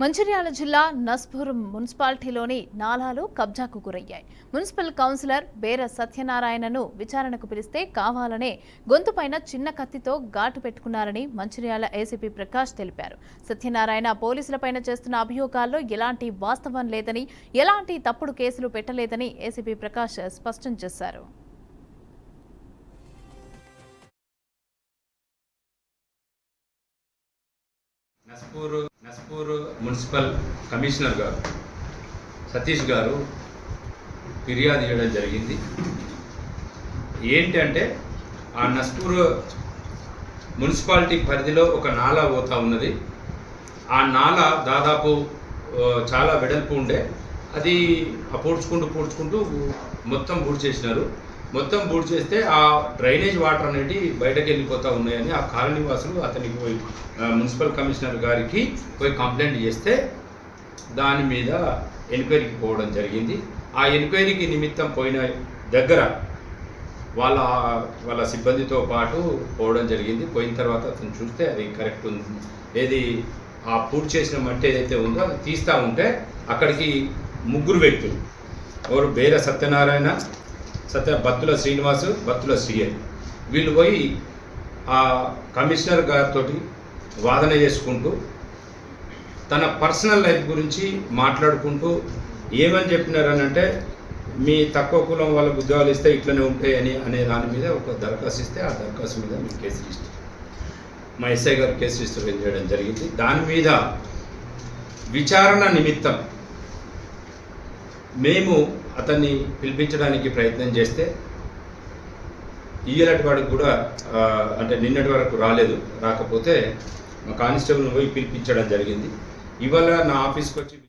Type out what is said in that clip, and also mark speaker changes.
Speaker 1: మంచిర్యాల జిల్లా నస్పూర్ మున్సిపాలిటీలోని నాలాలు కబ్జాకు గురయ్యాయి. Municipal councillor బేర సత్యనారాయణను విచారణకు పిలిస్తే కావాలనే గొంతుపైన చిన్న కత్తితో ఘాటు పెట్టుకున్నారని మంచిర్యాల ఏసీపీ ప్రకాష్ తెలిపారు. సత్యనారాయణ పోలీసులపైన చేస్తున్న అభియోగాల్లో ఎలాంటి వాస్తవం లేదని, ఎలాంటి తప్పుడు కేసులు పెట్టలేదని ఏసీపీ ప్రకాష్ స్పష్టం చేశారు.
Speaker 2: నస్పూర్ మున్సిపల్ కమిషనర్ గారు సతీష్ గారు ఫిర్యాదు చేయడం జరిగింది. ఏంటంటే ఆ నస్పూర్ మున్సిపాలిటీ పరిధిలో ఒక నాలా పోతా ఉన్నది. ఆ నాలా దాదాపు చాలా వెడల్పు ఉండే, అది పూడ్చుకుంటూ మొత్తం బూడ్ చేసినారు. మొత్తం బూడ్ చేస్తే ఆ డ్రైనేజ్ వాటర్ అనేది బయటకు వెళ్ళిపోతూ ఉన్నాయని ఆ కాలనీ వాసులు అతనికి పోయి మున్సిపల్ కమిషనర్ గారికి పోయి కంప్లైంట్ చేస్తే దాని మీద ఎంక్వైరీకి పోవడం జరిగింది. ఆ ఎంక్వైరీకి నిమిత్తం పోయిన దగ్గర వాళ్ళ సిబ్బందితో పాటు పోవడం జరిగింది. పోయిన తర్వాత అతను చూస్తే అది కరెక్ట్ ఉంది, ఏది ఆ పూర్తి చేసిన మట్టి ఏదైతే ఉందో అది తీస్తూ ఉంటే అక్కడికి ముగ్గురు వ్యక్తులు, ఎవరు బేర సత్యనారాయణ, బత్తుల శ్రీనివాసు, బత్తుల శ్రీయర్, వీళ్ళు పోయి ఆ కమిషనర్ గారితో వాదన చేసుకుంటూ తన పర్సనల్ లైఫ్ గురించి మాట్లాడుకుంటూ ఏమని చెప్పినారనంటే, మీ తక్కువ కులం వాళ్ళకు ఉద్యోగాలు ఇస్తే ఇట్లనే ఉంటాయని అనే దాని మీద ఒక దరఖాస్తు ఇస్తే ఆ దరఖాస్తు మీద మేము కేసు రిజిస్టర్, మా ఎస్ఐ గారు కేసు రిజిస్టర్ చేయడం జరిగింది. దాని మీద విచారణ నిమిత్తం మేము అతన్ని పిలిపించడానికి ప్రయత్నం చేస్తే ఇయ్యలటి వాడికి కూడా అంటే నిన్నటి వరకు రాకపోతే మా కానిస్టేబుల్ని పోయి పిలిపించడం జరిగింది. ఇవాళ నా ఆఫీస్కి వచ్చి